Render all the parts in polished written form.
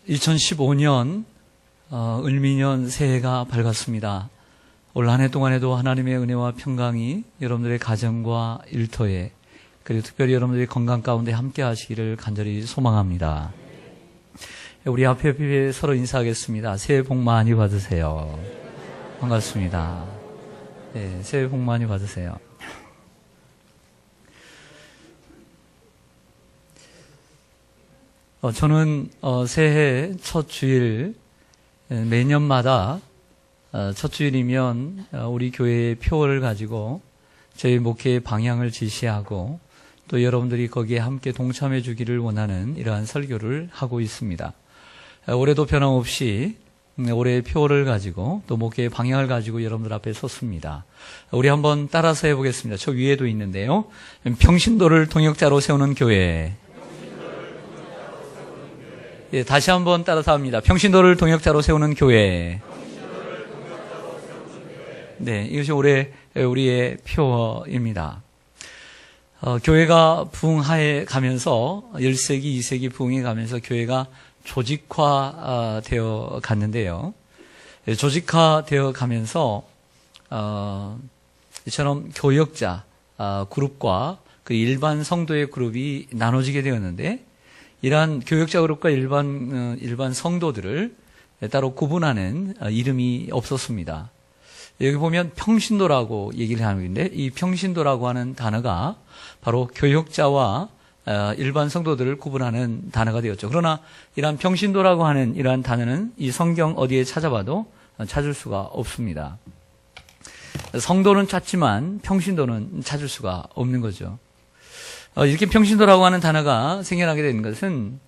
2015년 을미년 새해가 밝았습니다. 올 한 해 동안에도 하나님의 은혜와 평강이 여러분들의 가정과 일터에, 그리고 특별히 여러분들의 건강 가운데 함께 하시기를 간절히 소망합니다. 우리 앞에 서로 인사하겠습니다. 새해 복 많이 받으세요. 반갑습니다. 네, 새해 복 많이 받으세요. 저는 새해 첫 주일, 매년마다 첫 주일이면 우리 교회의 표어를 가지고 저희 목회의 방향을 지시하고 또 여러분들이 거기에 함께 동참해 주기를 원하는 이러한 설교를 하고 있습니다. 올해도 변함없이 올해의 표어를 가지고 또 목회의 방향을 가지고 여러분들 앞에 섰습니다. 우리 한번 따라서 해보겠습니다. 저 위에도 있는데요. 평신도를 동역자로 세우는 교회. 예, 다시 한번 따라서 합니다. 평신도를 동역자로 세우는 교회. 네, 이것이 올해 우리의 표어입니다. 교회가 부흥하에 가면서 1세기, 2세기 부흥에 가면서 교회가 조직화되어 갔는데요. 조직화되어 가면서 이처럼 교역자 그룹과 그 일반 성도의 그룹이 나눠지게 되었는데, 이러한 교역자 그룹과 일반 성도들을 따로 구분하는 이름이 없었습니다. 여기 보면 평신도라고 얘기를 하는데, 이 평신도라고 하는 단어가 바로 교역자와 일반 성도들을 구분하는 단어가 되었죠. 그러나 이러한 평신도라고 하는 이러한 단어는 이 성경 어디에 찾아봐도 찾을 수가 없습니다. 성도는 찾지만 평신도는 찾을 수가 없는 거죠. 이렇게 평신도라고 하는 단어가 생겨나게 된 것은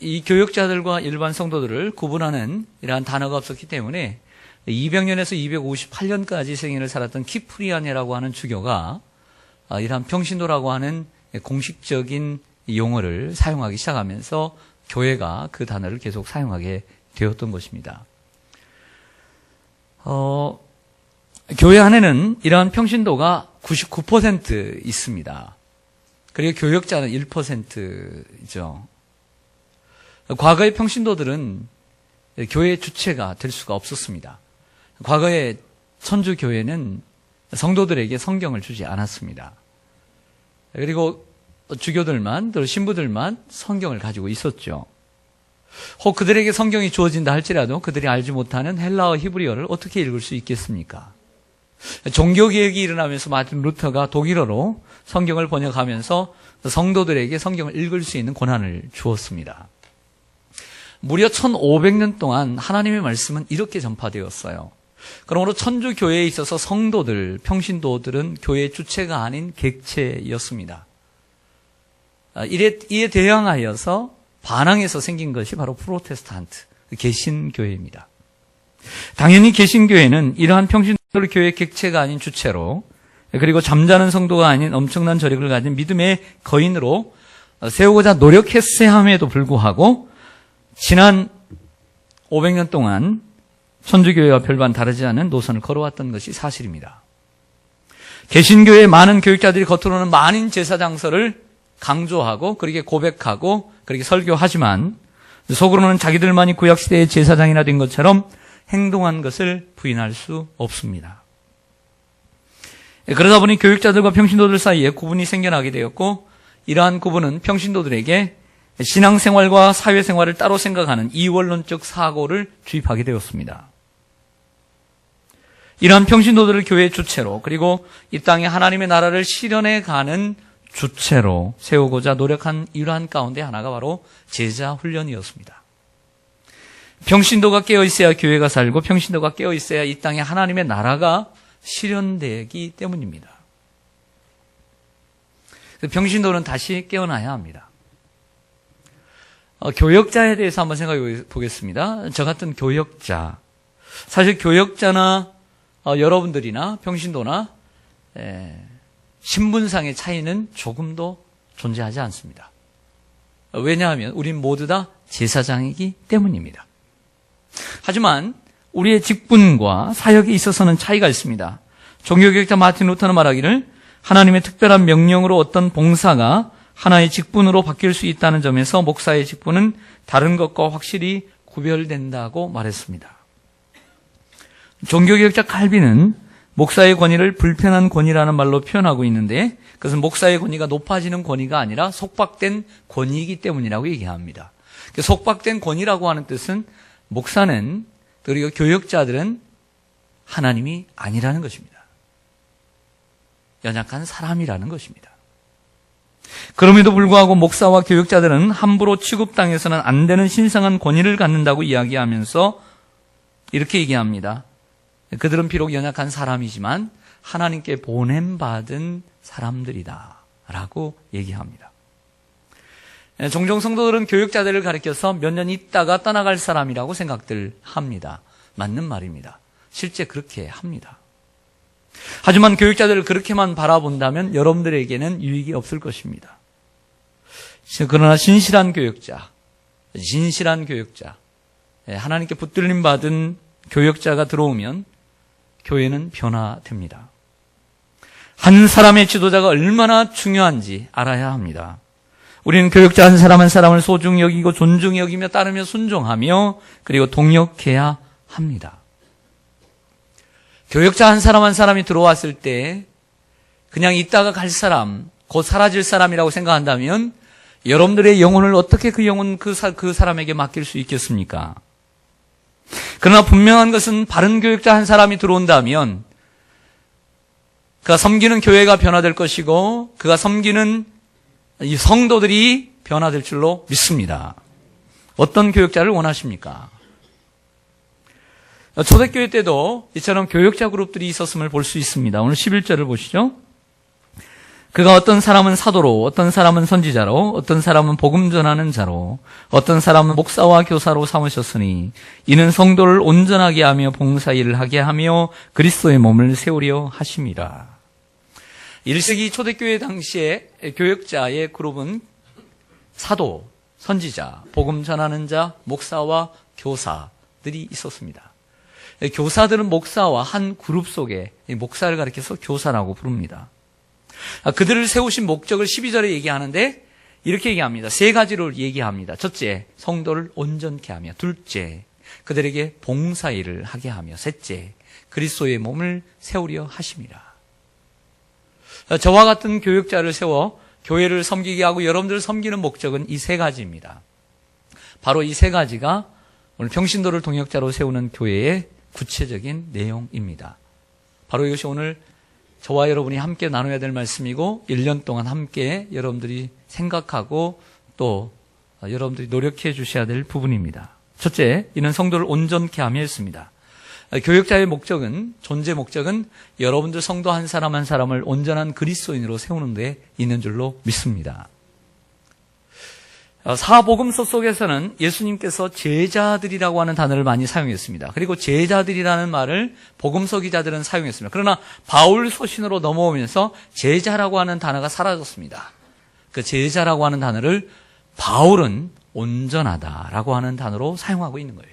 이 교역자들과 일반 성도들을 구분하는 이러한 단어가 없었기 때문에 200년에서 258년까지 생애를 살았던 키프리아네라고 하는 주교가 이러한 평신도라고 하는 공식적인 용어를 사용하기 시작하면서 교회가 그 단어를 계속 사용하게 되었던 것입니다. 교회 안에는 이러한 평신도가 99% 있습니다. 그리고 교역자는 1%죠. 과거의 평신도들은 교회의 주체가 될 수가 없었습니다. 과거의 천주교회는 성도들에게 성경을 주지 않았습니다. 그리고 주교들만, 또 신부들만 성경을 가지고 있었죠. 혹 그들에게 성경이 주어진다 할지라도 그들이 알지 못하는 헬라어 히브리어를 어떻게 읽을 수 있겠습니까? 종교개혁이 일어나면서 마틴 루터가 독일어로 성경을 번역하면서 성도들에게 성경을 읽을 수 있는 권한을 주었습니다. 무려 1500년 동안 하나님의 말씀은 이렇게 전파되었어요. 그러므로 천주교회에 있어서 성도들, 평신도들은 교회의 주체가 아닌 객체였습니다. 이에 대항하여서 반항해서 생긴 것이 바로 프로테스탄트, 개신교회입니다. 당연히 개신교회는 이러한 평신도를 교회의 객체가 아닌 주체로, 그리고 잠자는 성도가 아닌 엄청난 저력을 가진 믿음의 거인으로 세우고자 노력했어야 함에도 불구하고 지난 500년 동안 천주교회와 별반 다르지 않은 노선을 걸어왔던 것이 사실입니다. 개신교회의 많은 교육자들이 겉으로는 만인 제사장설을 강조하고 그렇게 고백하고 그렇게 설교하지만 속으로는 자기들만이 구약시대의 제사장이나 된 것처럼 행동한 것을 부인할 수 없습니다. 그러다 보니 교육자들과 평신도들 사이에 구분이 생겨나게 되었고, 이러한 구분은 평신도들에게 신앙생활과 사회생활을 따로 생각하는 이원론적 사고를 주입하게 되었습니다. 이러한 평신도들을 교회의 주체로, 그리고 이 땅에 하나님의 나라를 실현해가는 주체로 세우고자 노력한 이러한 가운데 하나가 바로 제자훈련이었습니다. 평신도가 깨어있어야 교회가 살고, 평신도가 깨어있어야 이 땅에 하나님의 나라가 실현되기 때문입니다. 평신도는 다시 깨어나야 합니다. 교역자에 대해서 한번 생각해 보겠습니다. 저 같은 교역자, 사실 교역자나 여러분들이나 평신도나 신분상의 차이는 조금도 존재하지 않습니다. 왜냐하면 우린 모두 다 제사장이기 때문입니다. 하지만 우리의 직분과 사역에 있어서는 차이가 있습니다. 종교개혁자 마틴 루터는 말하기를 하나님의 특별한 명령으로 어떤 봉사가 하나의 직분으로 바뀔 수 있다는 점에서 목사의 직분은 다른 것과 확실히 구별된다고 말했습니다. 종교개혁자 칼빈은 목사의 권위를 불편한 권위라는 말로 표현하고 있는데, 그것은 목사의 권위가 높아지는 권위가 아니라 속박된 권위이기 때문이라고 얘기합니다. 속박된 권위라고 하는 뜻은 목사는, 그리고 교역자들은 하나님이 아니라는 것입니다. 연약한 사람이라는 것입니다. 그럼에도 불구하고 목사와 교역자들은 함부로 취급당해서는 안 되는 신성한 권위를 갖는다고 이야기하면서 이렇게 얘기합니다. 그들은 비록 연약한 사람이지만 하나님께 보냄받은 사람들이다 라고 얘기합니다. 종종 성도들은 교역자들을 가리켜서 몇 년 있다가 떠나갈 사람이라고 생각들 합니다. 맞는 말입니다. 실제 그렇게 합니다. 하지만 교역자들을 그렇게만 바라본다면 여러분들에게는 유익이 없을 것입니다. 그러나 진실한 교역자, 하나님께 붙들림 받은 교역자가 들어오면 교회는 변화됩니다. 한 사람의 지도자가 얼마나 중요한지 알아야 합니다. 우리는 교역자 한 사람 한 사람을 소중히 여기고 존중히 여기며 따르며 순종하며 그리고 동역해야 합니다. 교역자 한 사람 한 사람이 들어왔을 때 그냥 있다가 갈 사람, 곧 사라질 사람이라고 생각한다면 여러분들의 영혼을 어떻게 그 사람에게 맡길 수 있겠습니까? 그러나 분명한 것은 바른 교역자 한 사람이 들어온다면 그가 섬기는 교회가 변화될 것이고 그가 섬기는 이 성도들이 변화될 줄로 믿습니다. 어떤 교역자를 원하십니까? 초대교회 때도 이처럼 교역자 그룹들이 있었음을 볼 수 있습니다. 오늘 11절을 보시죠. 그가 어떤 사람은 사도로, 어떤 사람은 선지자로, 어떤 사람은 복음 전하는 자로, 어떤 사람은 목사와 교사로 삼으셨으니 이는 성도를 온전하게 하며 봉사일을 하게 하며 그리스도의 몸을 세우려 하심이라. 1세기 초대교회 당시에 교역자의 그룹은 사도, 선지자, 복음 전하는 자, 목사와 교사들이 있었습니다. 교사들은 목사와 한 그룹 속에 목사를 가리켜서 교사라고 부릅니다. 그들을 세우신 목적을 12절에 얘기하는데 이렇게 얘기합니다. 세 가지로 얘기합니다. 첫째, 성도를 온전케 하며, 둘째, 그들에게 봉사일을 하게 하며, 셋째, 그리스도의 몸을 세우려 하심이라. 저와 같은 교역자를 세워 교회를 섬기게 하고 여러분들을 섬기는 목적은 이 세 가지입니다. 바로 이 세 가지가 오늘 평신도를 동역자로 세우는 교회의 구체적인 내용입니다. 바로 이것이 오늘 저와 여러분이 함께 나눠야 될 말씀이고 1년 동안 함께 여러분들이 생각하고 또 여러분들이 노력해 주셔야 될 부분입니다. 첫째, 이는 성도를 온전케 하며 했습니다. 교역자의 목적은, 존재 목적은 여러분들 성도 한 사람 한 사람을 온전한 그리스도인으로 세우는 데 있는 줄로 믿습니다. 사복음서 속에서는 예수님께서 제자들이라고 하는 단어를 많이 사용했습니다. 그리고 제자들이라는 말을 복음서 기자들은 사용했습니다. 그러나 바울 서신으로 넘어오면서 제자라고 하는 단어가 사라졌습니다. 그 제자라고 하는 단어를 바울은 온전하다라고 하는 단어로 사용하고 있는 거예요.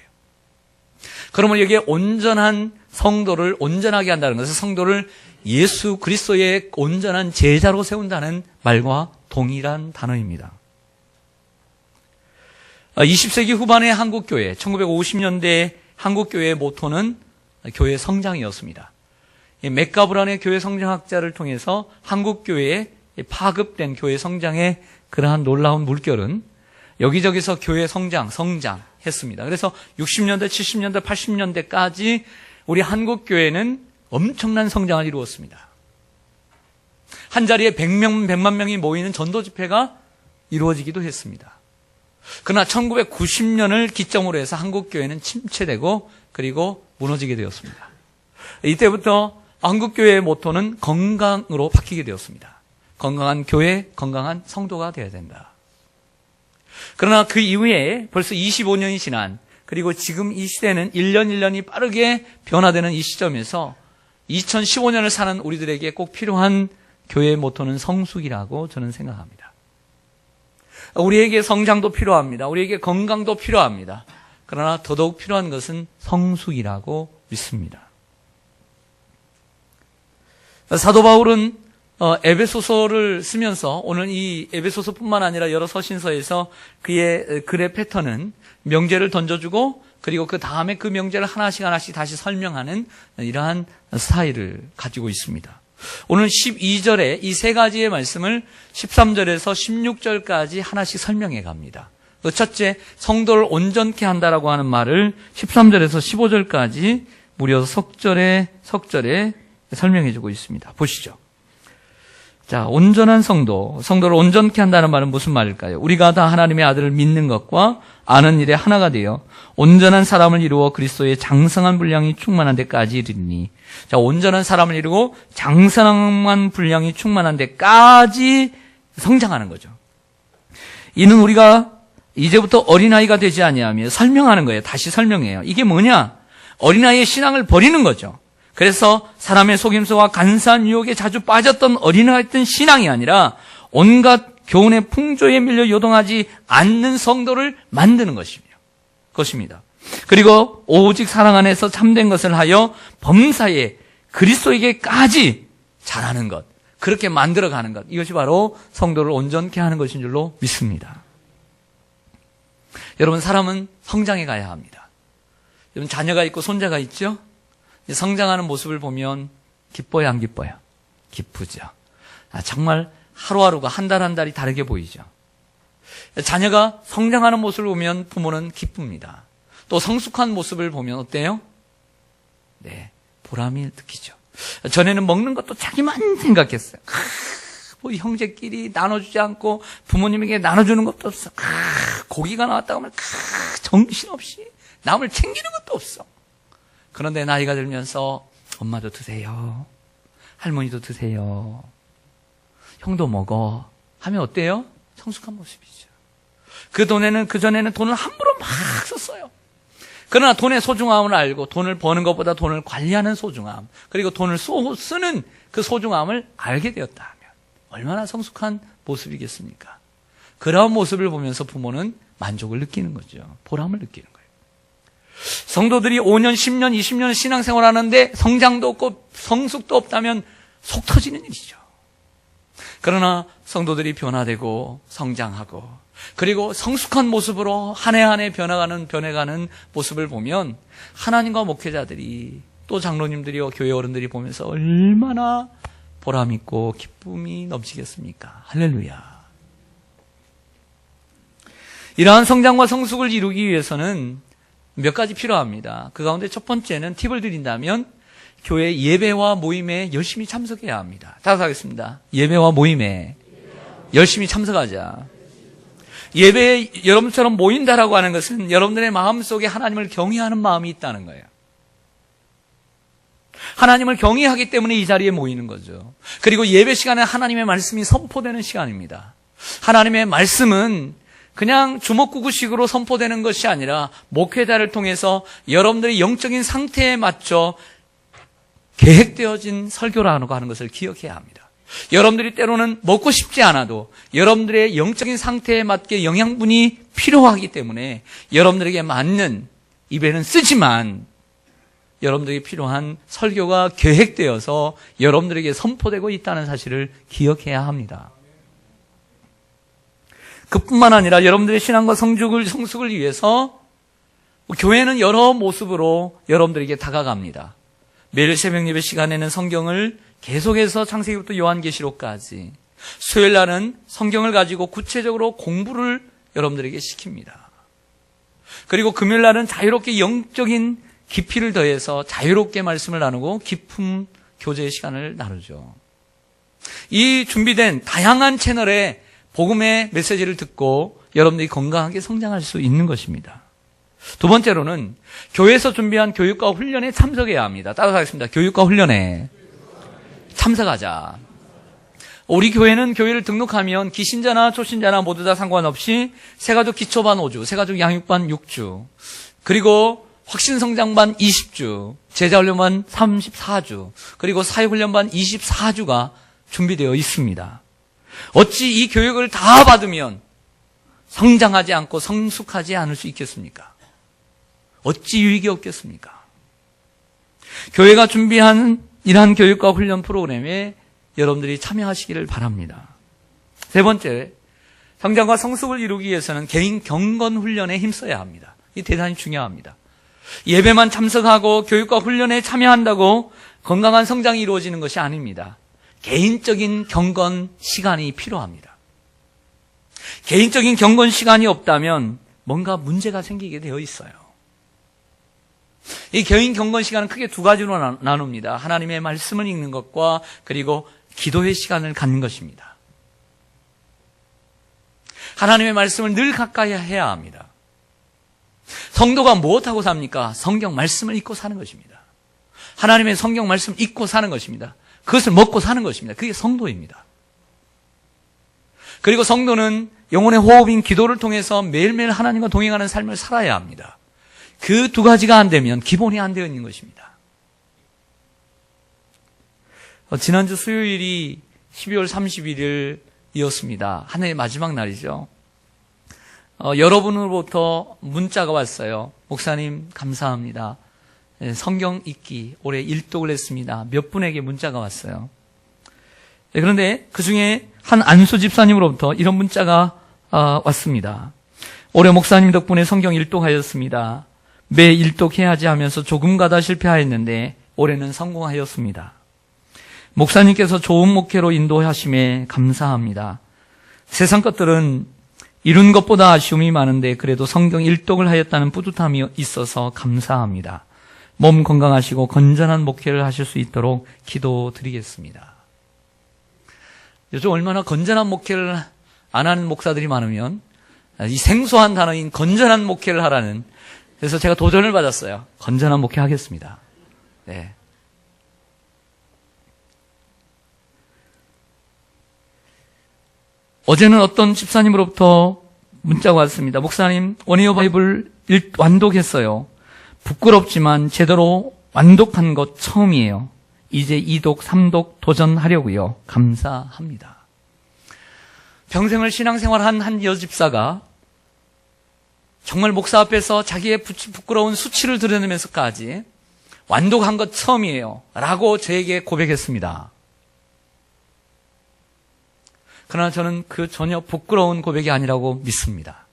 그러면 여기에 온전한 성도를 온전하게 한다는 것은 성도를 예수 그리스도의 온전한 제자로 세운다는 말과 동일한 단어입니다. 20세기 후반의 한국교회, 1950년대 한국교회의 모토는 교회 성장이었습니다. 맥가브란의 교회 성장학자를 통해서 한국교회에 파급된 교회 성장의 그러한 놀라운 물결은 여기저기서 교회 성장했습니다. 그래서 60년대, 70년대, 80년대까지 우리 한국교회는 엄청난 성장을 이루었습니다. 한 자리에 100만 명이 모이는 전도 집회가 이루어지기도 했습니다. 그러나 1990년을 기점으로 해서 한국교회는 침체되고 그리고 무너지게 되었습니다. 이때부터 한국교회의 모토는 건강으로 바뀌게 되었습니다. 건강한 교회, 건강한 성도가 되어야 된다. 그러나 그 이후에 벌써 25년이 지난, 그리고 지금 이 시대는 1년이 빠르게 변화되는 이 시점에서 2015년을 사는 우리들에게 꼭 필요한 교회의 모토는 성숙이라고 저는 생각합니다. 우리에게 성장도 필요합니다. 우리에게 건강도 필요합니다. 그러나 더더욱 필요한 것은 성숙이라고 믿습니다. 사도 바울은 에베소서를 쓰면서 오늘 이 에베소서뿐만 아니라 여러 서신서에서 그의 글의 패턴은 명제를 던져주고 그리고 그 다음에 그 명제를 하나씩 다시 설명하는 이러한 스타일을 가지고 있습니다. 오늘 12절에 이 세 가지의 말씀을 13절에서 16절까지 하나씩 설명해 갑니다. 첫째, 성도를 온전케 한다라고 하는 말을 13절에서 15절까지 무려 석절에 설명해 주고 있습니다. 보시죠. 자, 온전한 성도를 온전케 한다는 말은 무슨 말일까요? 우리가 다 하나님의 아들을 믿는 것과 아는 일에 하나가 되어 온전한 사람을 이루어 그리스도의 장성한 분량이 충만한 데까지 이르니. 자, 온전한 사람을 이루고 장성한 분량이 충만한 데까지 성장하는 거죠. 이는 우리가 이제부터 어린아이가 되지 아니하며 설명하는 거예요. 다시 설명해요. 이게 뭐냐? 어린아이의 신앙을 버리는 거죠. 그래서 사람의 속임수와 간사한 유혹에 자주 빠졌던 어린아이였던 신앙이 아니라 온갖 교훈의 풍조에 밀려 요동하지 않는 성도를 만드는 것입니다. 그리고 오직 사랑 안에서 참된 것을 하여 범사에 그리스도에게까지 잘하는 것, 그렇게 만들어가는 것, 이것이 바로 성도를 온전케 하는 것인 줄로 믿습니다. 여러분, 사람은 성장해 가야 합니다. 여러분, 자녀가 있고 손자가 있죠? 성장하는 모습을 보면 기뻐요, 안 기뻐요? 기쁘죠. 정말 하루하루가 한 달 한 달이 다르게 보이죠. 자녀가 성장하는 모습을 보면 부모는 기쁩니다. 또 성숙한 모습을 보면 어때요? 네, 보람이 느끼죠. 전에는 먹는 것도 자기만 생각했어요. 뭐 형제끼리 나눠주지 않고 부모님에게 나눠주는 것도 없어. 고기가 나왔다 하면 정신없이 남을 챙기는 것도 없어. 그런데 나이가 들면서 엄마도 드세요. 할머니도 드세요. 형도 먹어. 하면 어때요? 성숙한 모습이죠. 그전에는 돈을 함부로 막 썼어요. 그러나 돈의 소중함을 알고 돈을 버는 것보다 돈을 관리하는 소중함, 그리고 돈을 쓰는 그 소중함을 알게 되었다 하면 얼마나 성숙한 모습이겠습니까? 그런 모습을 보면서 부모는 만족을 느끼는 거죠. 보람을 느끼는 거예요. 성도들이 5년, 10년, 20년 신앙생활 하는데 성장도 없고 성숙도 없다면 속 터지는 일이죠. 그러나 성도들이 변화되고 성장하고 그리고 성숙한 모습으로 한 해 한 해 변해가는 모습을 보면 하나님과 목회자들이 또 장로님들이요 교회 어른들이 보면서 얼마나 보람있고 기쁨이 넘치겠습니까? 할렐루야. 이러한 성장과 성숙을 이루기 위해서는 몇 가지 필요합니다. 그 가운데 첫 번째는 팁을 드린다면 교회 예배와 모임에 열심히 참석해야 합니다. 다시 하겠습니다. 예배와 모임에 열심히 참석하자. 예배에 여러분처럼 모인다라고 하는 것은 여러분들의 마음속에 하나님을 경외하는 마음이 있다는 거예요. 하나님을 경외하기 때문에 이 자리에 모이는 거죠. 그리고 예배 시간에 하나님의 말씀이 선포되는 시간입니다. 하나님의 말씀은 그냥 주먹구구식으로 선포되는 것이 아니라 목회자를 통해서 여러분들의 영적인 상태에 맞춰 계획되어진 설교라고 하는 것을 기억해야 합니다. 여러분들이 때로는 먹고 싶지 않아도 여러분들의 영적인 상태에 맞게 영양분이 필요하기 때문에 여러분들에게 맞는 입에는 쓰지만 여러분들에게 필요한 설교가 계획되어서 여러분들에게 선포되고 있다는 사실을 기억해야 합니다. 그뿐만 아니라 여러분들의 신앙과 성숙을 위해서 교회는 여러 모습으로 여러분들에게 다가갑니다. 매일 새벽 예배 시간에는 성경을 계속해서 창세기부터 요한계시록까지, 수요일 날은 성경을 가지고 구체적으로 공부를 여러분들에게 시킵니다. 그리고 금요일 날은 자유롭게 영적인 깊이를 더해서 자유롭게 말씀을 나누고 깊은 교제의 시간을 나누죠. 이 준비된 다양한 채널에 복음의 메시지를 듣고 여러분들이 건강하게 성장할 수 있는 것입니다. 두 번째로는 교회에서 준비한 교육과 훈련에 참석해야 합니다. 따라가겠습니다. 교육과 훈련에 참석하자. 우리 교회는 교회를 등록하면 기신자나 초신자나 모두 다 상관없이 새가족 기초반 5주, 새가족 양육반 6주, 그리고 확신성장반 20주, 제자훈련반 34주, 그리고 사회훈련반 24주가 준비되어 있습니다. 어찌 이 교육을 다 받으면 성장하지 않고 성숙하지 않을 수 있겠습니까? 어찌 유익이 없겠습니까? 교회가 준비한 이러한 교육과 훈련 프로그램에 여러분들이 참여하시기를 바랍니다. 세 번째, 성장과 성숙을 이루기 위해서는 개인 경건 훈련에 힘써야 합니다. 이 대단히 중요합니다. 예배만 참석하고 교육과 훈련에 참여한다고 건강한 성장이 이루어지는 것이 아닙니다. 개인적인 경건 시간이 필요합니다. 개인적인 경건 시간이 없다면 뭔가 문제가 생기게 되어 있어요. 이 개인 경건 시간은 크게 두 가지로 나눕니다. 하나님의 말씀을 읽는 것과 그리고 기도의 시간을 갖는 것입니다. 하나님의 말씀을 늘 가까이 해야 합니다. 성도가 무엇하고 삽니까? 성경 말씀을 읽고 사는 것입니다. 하나님의 성경 말씀 읽고 사는 것입니다. 그것을 먹고 사는 것입니다. 그게 성도입니다. 그리고 성도는 영혼의 호흡인 기도를 통해서 매일매일 하나님과 동행하는 삶을 살아야 합니다. 그 두 가지가 안 되면 기본이 안 되어 있는 것입니다. 지난주 수요일이 12월 31일이었습니다. 한 해의 마지막 날이죠. 여러분으로부터 문자가 왔어요. 목사님 감사합니다. 성경 읽기 올해 일독을 했습니다. 몇 분에게 문자가 왔어요. 그런데 그중에 한 안수 집사님으로부터 이런 문자가 왔습니다. 올해 목사님 덕분에 성경 일독하였습니다. 매 일독해야지 하면서 조금 가다 실패하였는데 올해는 성공하였습니다. 목사님께서 좋은 목회로 인도하심에 감사합니다. 세상 것들은 이룬 것보다 아쉬움이 많은데 그래도 성경 일독을 하였다는 뿌듯함이 있어서 감사합니다. 몸 건강하시고 건전한 목회를 하실 수 있도록 기도드리겠습니다. 요즘 얼마나 건전한 목회를 안 하는 목사들이 많으면 이 생소한 단어인 건전한 목회를 하라는, 그래서 제가 도전을 받았어요. 건전한 목회 하겠습니다. 네. 어제는 어떤 집사님으로부터 문자가 왔습니다. 목사님, 원히어 바이블 완독했어요. 부끄럽지만 제대로 완독한 것 처음이에요. 이제 2독, 3독 도전하려고요. 감사합니다. 평생을 신앙생활한 한 여집사가 정말 목사 앞에서 자기의 부끄러운 수치를 드러내면서까지 완독한 것 처음이에요 라고 저에게 고백했습니다. 그러나 저는 그 전혀 부끄러운 고백이 아니라고 믿습니다.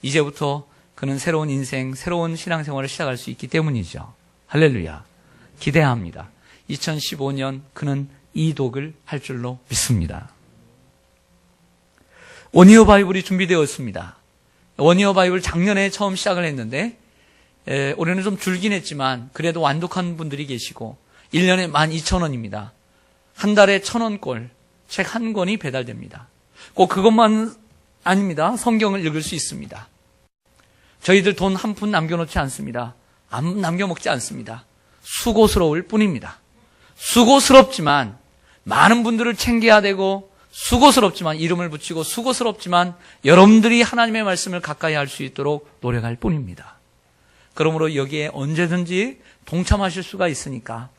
이제부터 그는 새로운 인생, 새로운 신앙생활을 시작할 수 있기 때문이죠. 할렐루야. 기대합니다. 2015년 그는 이독을 할 줄로 믿습니다. 원히어 바이블이 준비되었습니다. 원히어 바이블 작년에 처음 시작을 했는데 올해는 좀 줄긴 했지만 그래도 완독한 분들이 계시고 1년에 12,000원입니다. 한 달에 1,000원꼴 책 한 권이 배달됩니다. 꼭 그것만 아닙니다. 성경을 읽을 수 있습니다. 저희들 돈 한 푼 남겨놓지 않습니다. 남겨먹지 않습니다. 수고스러울 뿐입니다. 수고스럽지만 많은 분들을 챙겨야 되고 수고스럽지만 이름을 붙이고 수고스럽지만 여러분들이 하나님의 말씀을 가까이 할 수 있도록 노력할 뿐입니다. 그러므로 여기에 언제든지 동참하실 수가 있으니까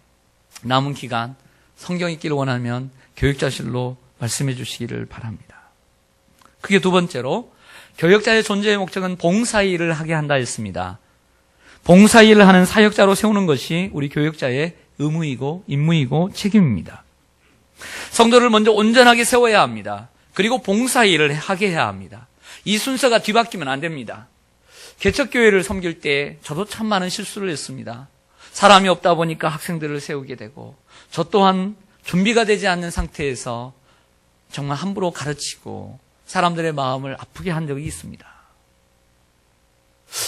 남은 기간 성경 읽기를 원하면 교육자실로 말씀해 주시기를 바랍니다. 그게 두 번째로 교역자의 존재의 목적은 봉사일을 하게 한다 했습니다. 봉사일을 하는 사역자로 세우는 것이 우리 교역자의 의무이고 임무이고 책임입니다. 성도를 먼저 온전하게 세워야 합니다. 그리고 봉사일을 하게 해야 합니다. 이 순서가 뒤바뀌면 안 됩니다. 개척교회를 섬길 때 저도 참 많은 실수를 했습니다. 사람이 없다 보니까 학생들을 세우게 되고 저 또한 준비가 되지 않는 상태에서 정말 함부로 가르치고 사람들의 마음을 아프게 한 적이 있습니다.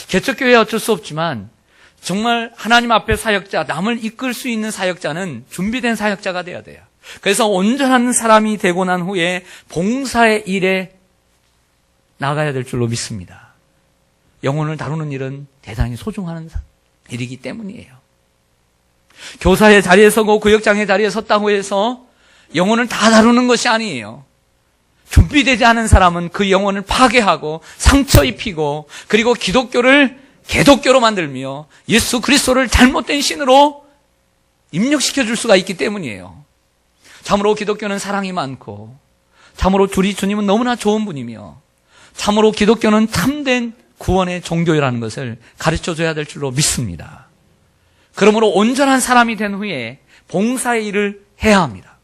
개척교회에 어쩔 수 없지만 정말 하나님 앞에 사역자, 남을 이끌 수 있는 사역자는 준비된 사역자가 되어야 돼요. 그래서 온전한 사람이 되고 난 후에 봉사의 일에 나가야 될 줄로 믿습니다. 영혼을 다루는 일은 대단히 소중한 일이기 때문이에요. 교사의 자리에 서고 구역장의 자리에 섰다고 해서 영혼을 다 다루는 것이 아니에요. 준비되지 않은 사람은 그 영혼을 파괴하고 상처 입히고 그리고 기독교를 개독교로 만들며 예수 그리스도를 잘못된 신으로 입력시켜 줄 수가 있기 때문이에요. 참으로 기독교는 사랑이 많고 참으로 우리 주님은 너무나 좋은 분이며 참으로 기독교는 참된 구원의 종교라는 것을 가르쳐줘야 될 줄로 믿습니다. 그러므로 온전한 사람이 된 후에 봉사의 일을 해야 합니다.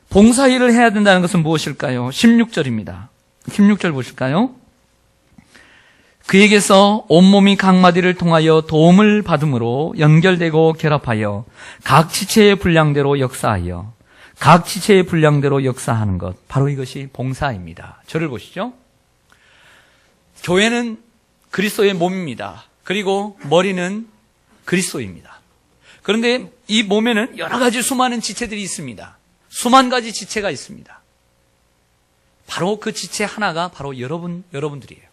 봉사일을 해야 된다는 것은 무엇일까요? 16절입니다. 16절 보실까요? 그에게서 온몸이 각마디를 통하여 도움을 받음으로 연결되고 결합하여 각 지체의 분량대로 역사하여 각 지체의 분량대로 역사하는 것, 바로 이것이 봉사입니다. 저를 보시죠. 교회는 그리스도의 몸입니다. 그리고 머리는 그리스도입니다. 그런데 이 몸에는 여러 가지 수많은 지체들이 있습니다. 수만 가지 지체가 있습니다. 바로 그 지체 하나가 바로 여러분들이에요.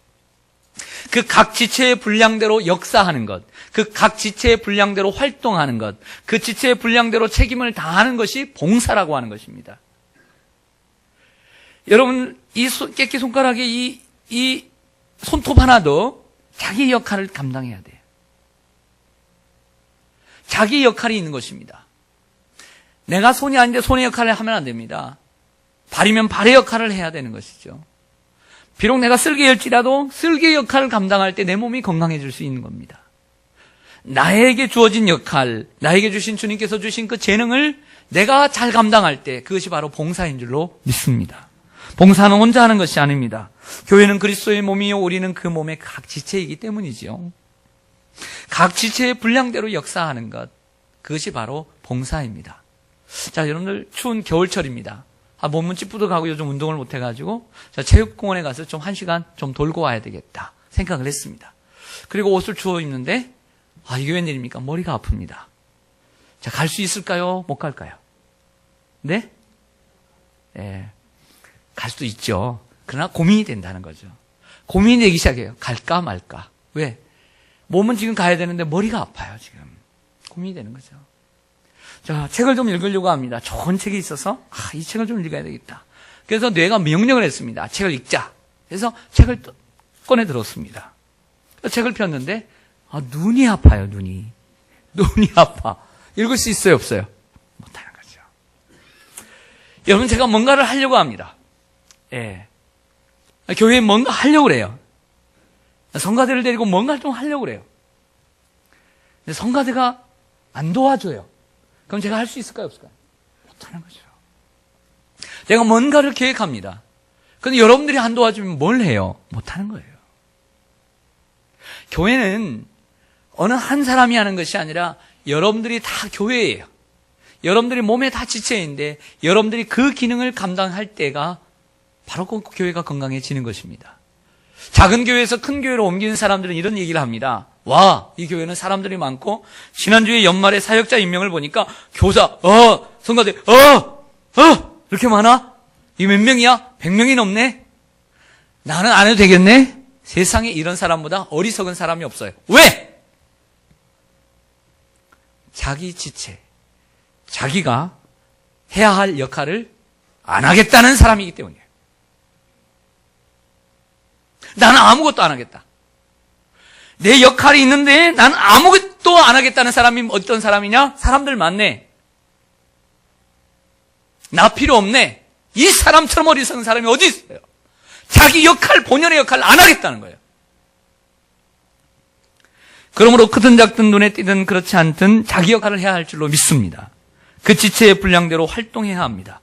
그 각 지체의 분량대로 역사하는 것, 그 각 지체의 분량대로 활동하는 것, 그 지체의 분량대로 책임을 다하는 것이 봉사라고 하는 것입니다. 여러분, 이 깨끼 손가락의 이 손톱 하나도 자기 역할을 감당해야 돼요. 자기 역할이 있는 것입니다. 내가 손이 아닌데 손의 역할을 하면 안 됩니다. 발이면 발의 역할을 해야 되는 것이죠. 비록 내가 쓸개일지라도 쓸개 역할을 감당할 때 내 몸이 건강해질 수 있는 겁니다. 나에게 주어진 역할, 나에게 주신 주님께서 주신 그 재능을 내가 잘 감당할 때 그것이 바로 봉사인 줄로 믿습니다. 봉사는 혼자 하는 것이 아닙니다. 교회는 그리스도의 몸이요 우리는 그 몸의 각 지체이기 때문이죠. 각 지체의 분량대로 역사하는 것, 그것이 바로 봉사입니다. 자, 여러분들 추운 겨울철입니다. 몸은 찌뿌둥하고 요즘 운동을 못 해가지고 체육공원에 가서 좀 1시간 좀 돌고 와야 되겠다 생각을 했습니다. 그리고 옷을 주워 입는데 이게 웬일입니까? 머리가 아픕니다. 자, 갈 수 있을까요? 못 갈까요? 네? 네, 갈 수도 있죠. 그러나 고민이 된다는 거죠. 고민이 되기 시작해요. 갈까 말까. 왜? 몸은 지금 가야 되는데 머리가 아파요. 지금 고민이 되는 거죠. 자, 책을 좀 읽으려고 합니다. 좋은 책이 있어서 이 책을 좀 읽어야 되겠다. 그래서 뇌가 명령을 했습니다. 책을 읽자. 그래서 책을 꺼내 들었습니다. 책을 폈는데 눈이 아파요. 눈이 아파. 읽을 수 있어요, 없어요? 못하는 거죠. 여러분, 제가 뭔가를 하려고 합니다. 예, 교회에 뭔가 하려고 그래요. 성가대를 데리고 뭔가를 좀 하려고 그래요. 근데 성가대가 안 도와줘요. 그럼 제가 할 수 있을까요, 없을까요? 못하는 거죠. 내가 뭔가를 계획합니다. 그런데 여러분들이 안 도와주면 뭘 해요? 못하는 거예요. 교회는 어느 한 사람이 하는 것이 아니라 여러분들이 다 교회예요. 여러분들이 몸에 다 지체인데 여러분들이 그 기능을 감당할 때가 바로 그 교회가 건강해지는 것입니다. 작은 교회에서 큰 교회로 옮기는 사람들은 이런 얘기를 합니다. 와, 이 교회는 사람들이 많고 지난주에 연말에 사역자 임명을 보니까 교사, 성가대, 이렇게 많아? 이 몇 명이야? 100명이 넘네? 나는 안 해도 되겠네? 세상에 이런 사람보다 어리석은 사람이 없어요. 왜? 자기 지체, 자기가 해야 할 역할을 안 하겠다는 사람이기 때문이에요. 나는 아무것도 안 하겠다. 내 역할이 있는데 나는 아무것도 안 하겠다는 사람이 어떤 사람이냐? 사람들 많네. 나 필요 없네. 이 사람처럼 어리석은 사람이 어디 있어요? 자기 역할, 본연의 역할을 안 하겠다는 거예요. 그러므로 크든 작든 눈에 띄든 그렇지 않든 자기 역할을 해야 할 줄로 믿습니다. 그 지체의 분량대로 활동해야 합니다.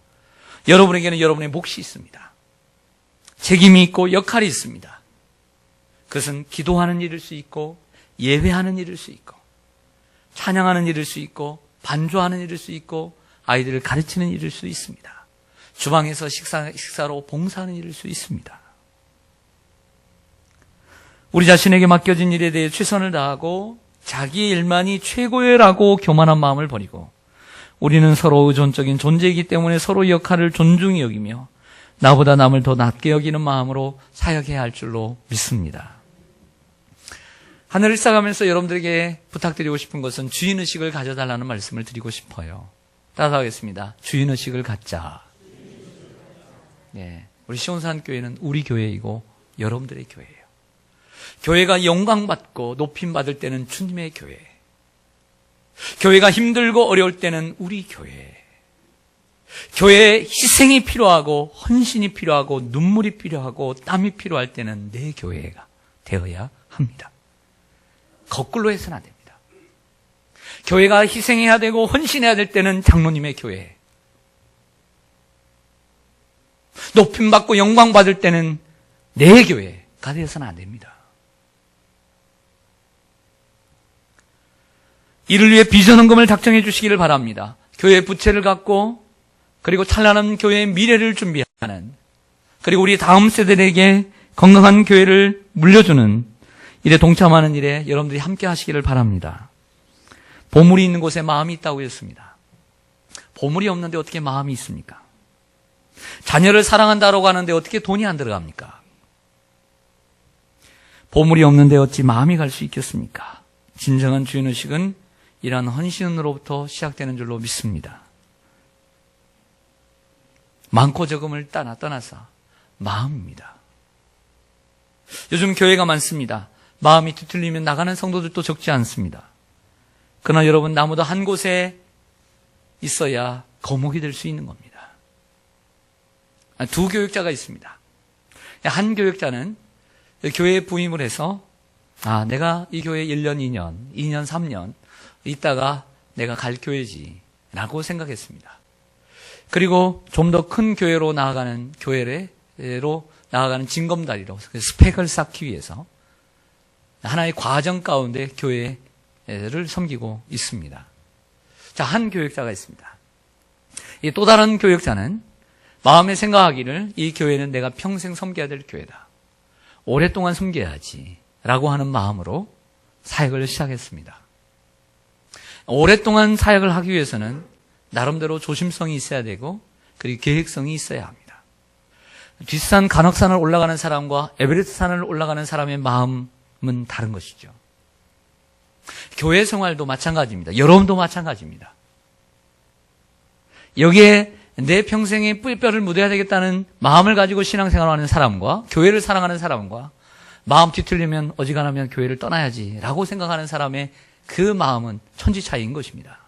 여러분에게는 여러분의 몫이 있습니다. 책임이 있고 역할이 있습니다. 그것은 기도하는 일일 수 있고 예배하는 일일 수 있고 찬양하는 일일 수 있고 반주하는 일일 수 있고 아이들을 가르치는 일일 수 있습니다. 주방에서 식사로 봉사하는 일일 수 있습니다. 우리 자신에게 맡겨진 일에 대해 최선을 다하고 자기 일만이 최고예라고 교만한 마음을 버리고 우리는 서로 의존적인 존재이기 때문에 서로 역할을 존중히 여기며 나보다 남을 더 낮게 여기는 마음으로 사역해야 할 줄로 믿습니다. 하늘을 쌓아가면서 여러분들에게 부탁드리고 싶은 것은 주인의식을 가져달라는 말씀을 드리고 싶어요. 따라하겠습니다. 주인의식을 갖자. 네, 우리 시온산교회는 우리 교회이고 여러분들의 교회예요. 교회가 영광받고 높임받을 때는 주님의 교회. 교회가 힘들고 어려울 때는 우리 교회. 교회에 희생이 필요하고 헌신이 필요하고 눈물이 필요하고 땀이 필요할 때는 내 교회가 되어야 합니다. 거꾸로 해서는 안 됩니다. 교회가 희생해야 되고 헌신해야 될 때는 장로님의 교회. 높임받고 영광받을 때는 내 교회가 되어서는 안 됩니다. 이를 위해 비전헌금을 작정해 주시기를 바랍니다. 교회 부채를 갖고 그리고 찬란한 교회의 미래를 준비하는, 그리고 우리 다음 세대에게 건강한 교회를 물려주는 일에 동참하는 일에 여러분들이 함께 하시기를 바랍니다. 보물이 있는 곳에 마음이 있다고 했습니다. 보물이 없는데 어떻게 마음이 있습니까? 자녀를 사랑한다고 하는데 어떻게 돈이 안 들어갑니까? 보물이 없는데 어찌 마음이 갈 수 있겠습니까? 진정한 주인의식은 이러한 헌신으로부터 시작되는 줄로 믿습니다. 많고 적음을 떠나서 마음입니다. 요즘 교회가 많습니다. 마음이 뒤틀리면 나가는 성도들도 적지 않습니다. 그러나 여러분, 나무도 한 곳에 있어야 거목이 될 수 있는 겁니다. 두 교육자가 있습니다. 한 교육자는 교회에 부임을 해서 내가 이 교회에 1년, 2년, 3년 있다가 내가 갈 교회지 라고 생각했습니다. 그리고 좀 더 큰 교회로 나아가는 징검다리로 스펙을 쌓기 위해서 하나의 과정 가운데 교회를 섬기고 있습니다. 자, 한 교육자가 있습니다. 또 다른 교육자는 마음에 생각하기를 이 교회는 내가 평생 섬겨야 될 교회다. 오랫동안 섬겨야지 라고 하는 마음으로 사역을 시작했습니다. 오랫동안 사역을 하기 위해서는 나름대로 조심성이 있어야 되고 그리고 계획성이 있어야 합니다. 뒷산 간혹산을 올라가는 사람과 에베레스트 산을 올라가는 사람의 마음은 다른 것이죠. 교회 생활도 마찬가지입니다. 여러분도 마찬가지입니다. 여기에 내 평생에 뿔뼈를 묻어야 되겠다는 마음을 가지고 신앙생활을 하는 사람과 교회를 사랑하는 사람과 마음 뒤틀리면 어지간하면 교회를 떠나야지 라고 생각하는 사람의 그 마음은 천지 차이인 것입니다.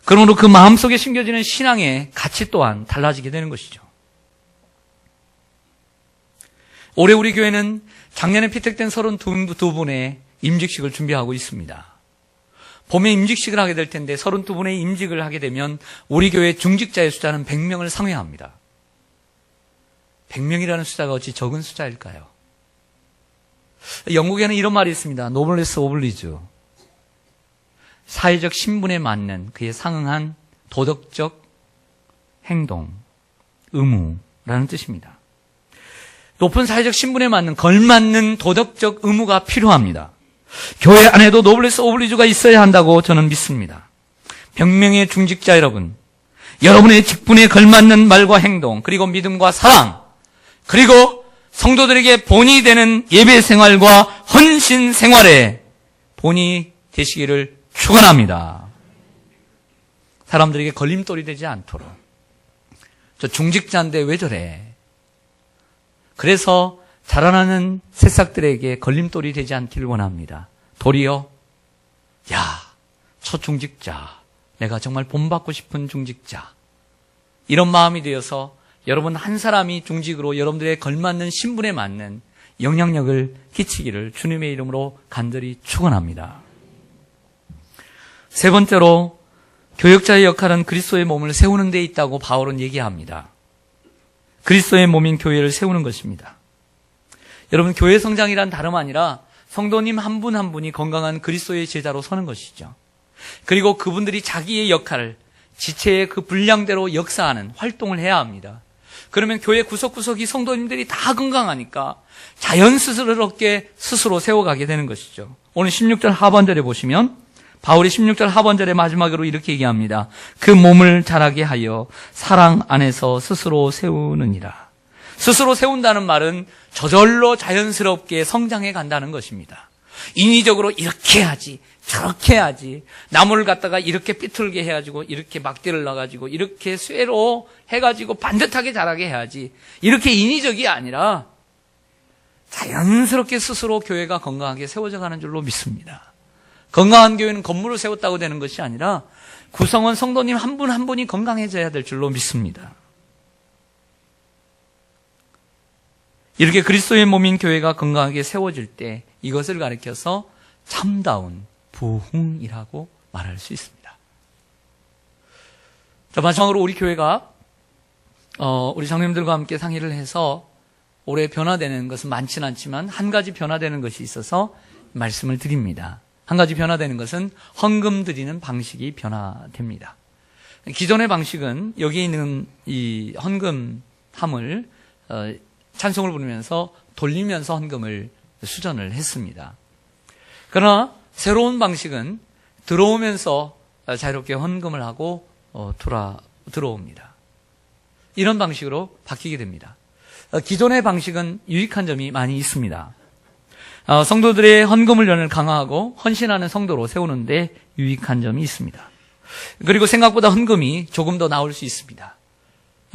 그러므로 그 마음속에 심겨지는 신앙의 가치 또한 달라지게 되는 것이죠. 올해 우리 교회는 작년에 피택된 32분의 임직식을 준비하고 있습니다. 봄에 임직식을 하게 될 텐데 32분의 임직을 하게 되면 우리 교회 중직자의 숫자는 100명을 상회합니다. 100명이라는 숫자가 어찌 적은 숫자일까요? 영국에는 이런 말이 있습니다. 노블레스 오블리주. 사회적 신분에 맞는 그에 상응한 도덕적 행동, 의무라는 뜻입니다. 높은 사회적 신분에 맞는 걸맞는 도덕적 의무가 필요합니다. 교회 안에도 노블레스 오블리주가 있어야 한다고 저는 믿습니다. 100명의 중직자 여러분, 여러분의 직분에 걸맞는 말과 행동, 그리고 믿음과 사랑, 그리고 성도들에게 본이 되는 예배 생활과 헌신 생활에 본이 되시기를 축원합니다. 사람들에게 걸림돌이 되지 않도록. 저 중직자인데 왜 저래? 그래서 자라나는 새싹들에게 걸림돌이 되지 않기를 원합니다. 도리어, 저 중직자, 내가 정말 본받고 싶은 중직자, 이런 마음이 되어서 여러분 한 사람이 중직으로 여러분들의 걸맞는 신분에 맞는 영향력을 끼치기를 주님의 이름으로 간절히 축원합니다. 세 번째로, 교역자의 역할은 그리스도의 몸을 세우는 데 있다고 바울은 얘기합니다. 그리스도의 몸인 교회를 세우는 것입니다. 여러분, 교회 성장이란 다름 아니라 성도님 한 분 한 분이 건강한 그리스도의 제자로 서는 것이죠. 그리고 그분들이 자기의 역할을 지체의 그 분량대로 역사하는 활동을 해야 합니다. 그러면 교회 구석구석이 성도님들이 다 건강하니까 자연스럽게 스스로 세워가게 되는 것이죠. 오늘 16절 하반절에 보시면 바울이 16절 하반절의 마지막으로 이렇게 얘기합니다. 그 몸을 자라게 하여 사랑 안에서 스스로 세우느니라. 스스로 세운다는 말은 저절로 자연스럽게 성장해 간다는 것입니다. 인위적으로 이렇게 해야지, 저렇게 해야지, 나무를 갖다가 이렇게 삐뚤게 해가지고 이렇게 막대를 넣어가지고 이렇게 쇠로 해가지고 반듯하게 자라게 해야지, 이렇게 인위적이 아니라 자연스럽게 스스로 교회가 건강하게 세워져 가는 줄로 믿습니다. 건강한 교회는 건물을 세웠다고 되는 것이 아니라 구성원 성도님 한 분 한 분이 건강해져야 될 줄로 믿습니다. 이렇게 그리스도의 몸인 교회가 건강하게 세워질 때 이것을 가리켜서 참다운 부흥이라고 말할 수 있습니다. 자, 마지막으로 우리 교회가 우리 장로님들과 함께 상의를 해서 올해 변화되는 것은 많지는 않지만 한 가지 변화되는 것이 있어서 말씀을 드립니다. 한 가지 변화되는 것은 헌금 드리는 방식이 변화됩니다. 기존의 방식은 여기 있는 이 헌금함을 찬송을 부르면서 돌리면서 헌금을 수전을 했습니다. 그러나 새로운 방식은 들어오면서 자유롭게 헌금을 하고 들어옵니다. 이런 방식으로 바뀌게 됩니다. 기존의 방식은 유익한 점이 많이 있습니다. 성도들의 헌금을 연을 강화하고 헌신하는 성도로 세우는데 유익한 점이 있습니다. 그리고 생각보다 헌금이 조금 더 나올 수 있습니다.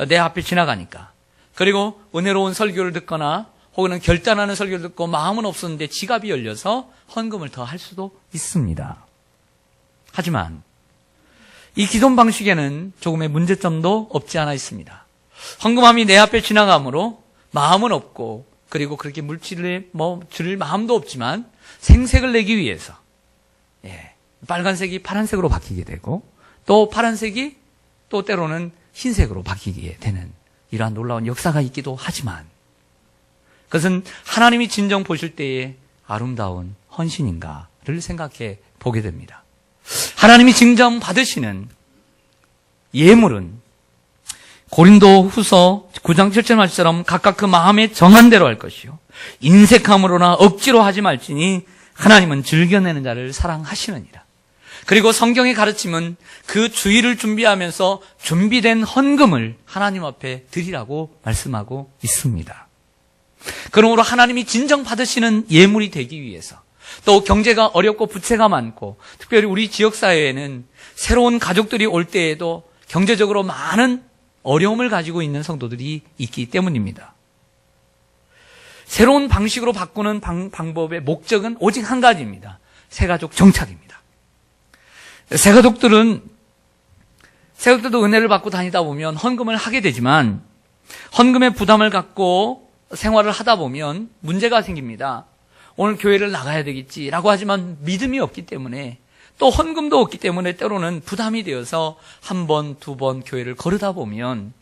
내 앞에 지나가니까. 그리고 은혜로운 설교를 듣거나 혹은 결단하는 설교를 듣고 마음은 없었는데 지갑이 열려서 헌금을 더 할 수도 있습니다. 하지만 이 기존 방식에는 조금의 문제점도 없지 않아 있습니다. 헌금함이 내 앞에 지나가므로 마음은 없고 그리고 그렇게 물질을 줄 마음도 없지만 생색을 내기 위해서 빨간색이 파란색으로 바뀌게 되고 또 파란색이 또 때로는 흰색으로 바뀌게 되는 이러한 놀라운 역사가 있기도 하지만 그것은 하나님이 진정 보실 때의 아름다운 헌신인가를 생각해 보게 됩니다. 하나님이 진정 받으시는 예물은 고린도 후서 9장 7절 말씀처럼 각각 그 마음에 정한 대로 할 것이요 인색함으로나 억지로 하지 말지니 하나님은 즐겨내는 자를 사랑하시느니라. 그리고 성경의 가르침은 그 주일을 준비하면서 준비된 헌금을 하나님 앞에 드리라고 말씀하고 있습니다. 그러므로 하나님이 진정 받으시는 예물이 되기 위해서 또 경제가 어렵고 부채가 많고 특별히 우리 지역사회에는 새로운 가족들이 올 때에도 경제적으로 많은 어려움을 가지고 있는 성도들이 있기 때문입니다. 새로운 방식으로 바꾸는 방법의 목적은 오직 한 가지입니다. 새가족 정착입니다. 새가족들도 은혜를 받고 다니다 보면 헌금을 하게 되지만 헌금의 부담을 갖고 생활을 하다 보면 문제가 생깁니다. 오늘 교회를 나가야 되겠지라고 하지만 믿음이 없기 때문에 또 헌금도 없기 때문에 때로는 부담이 되어서 한 번, 두 번 교회를 거르다 보면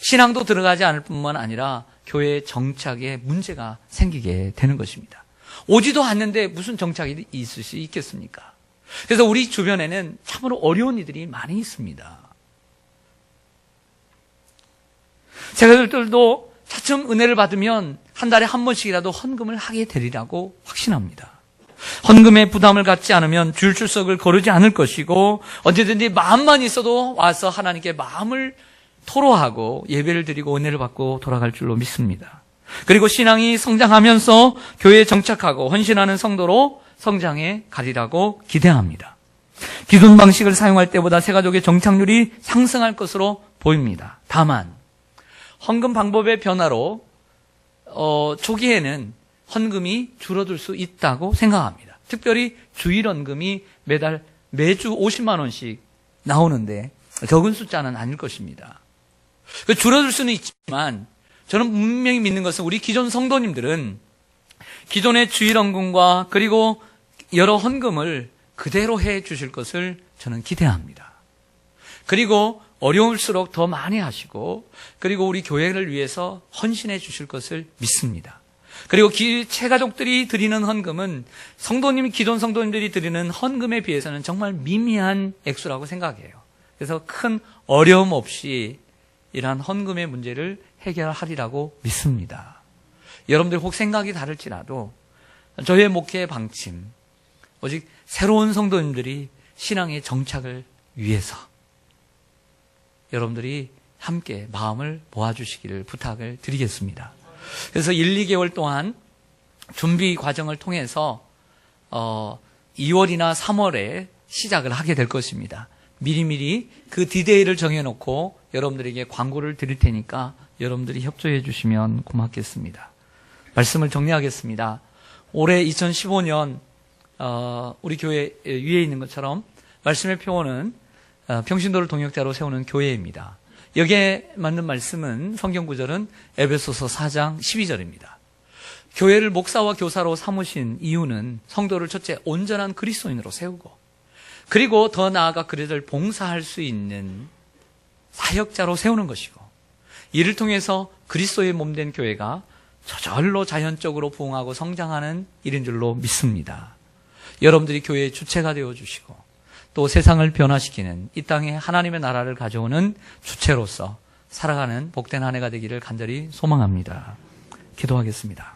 신앙도 들어가지 않을 뿐만 아니라 교회 정착에 문제가 생기게 되는 것입니다. 오지도 않는데 무슨 정착이 있을 수 있겠습니까? 그래서 우리 주변에는 참으로 어려운 이들이 많이 있습니다. 제가들도 차츰 은혜를 받으면 한 달에 한 번씩이라도 헌금을 하게 되리라고 확신합니다. 헌금의 부담을 갖지 않으면 주일 출석을 거르지 않을 것이고 언제든지 마음만 있어도 와서 하나님께 마음을 토로하고 예배를 드리고 은혜를 받고 돌아갈 줄로 믿습니다. 그리고 신앙이 성장하면서 교회에 정착하고 헌신하는 성도로 성장해 가리라고 기대합니다. 기존 방식을 사용할 때보다 새가족의 정착률이 상승할 것으로 보입니다. 다만 헌금 방법의 변화로 초기에는 헌금이 줄어들 수 있다고 생각합니다. 특별히 주일 헌금이 매주 50만 원씩 나오는데 적은 숫자는 아닐 것입니다. 줄어들 수는 있지만 저는 분명히 믿는 것은 우리 기존 성도님들은 기존의 주일 헌금과 그리고 여러 헌금을 그대로 해 주실 것을 저는 기대합니다. 그리고 어려울수록 더 많이 하시고 그리고 우리 교회를 위해서 헌신해 주실 것을 믿습니다. 그리고 새가족들이 드리는 헌금은 기존 성도님들이 드리는 헌금에 비해서는 정말 미미한 액수라고 생각해요. 그래서 큰 어려움 없이 이러한 헌금의 문제를 해결하리라고 믿습니다. 여러분들 혹 생각이 다를지라도 저희의 목회의 방침, 오직 새로운 성도님들이 신앙의 정착을 위해서 여러분들이 함께 마음을 모아주시기를 부탁을 드리겠습니다. 그래서 1, 2개월 동안 준비 과정을 통해서 2월이나 3월에 시작을 하게 될 것입니다. 미리미리 그 디데이를 정해놓고 여러분들에게 광고를 드릴 테니까 여러분들이 협조해 주시면 고맙겠습니다. 말씀을 정리하겠습니다. 올해 2015년 우리 교회 위에 있는 것처럼 말씀의 표어는 평신도를 동역자로 세우는 교회입니다. 여기에 맞는 말씀은 성경 구절은 에베소서 4장 12절입니다. 교회를 목사와 교사로 삼으신 이유는 성도를 첫째 온전한 그리스도인으로 세우고 그리고 더 나아가 그들을 봉사할 수 있는 사역자로 세우는 것이고 이를 통해서 그리스도의 몸된 교회가 저절로 자연적으로 부흥하고 성장하는 일인 줄로 믿습니다. 여러분들이 교회의 주체가 되어주시고 또 세상을 변화시키는 이 땅에 하나님의 나라를 가져오는 주체로서 살아가는 복된 한 해가 되기를 간절히 소망합니다. 기도하겠습니다.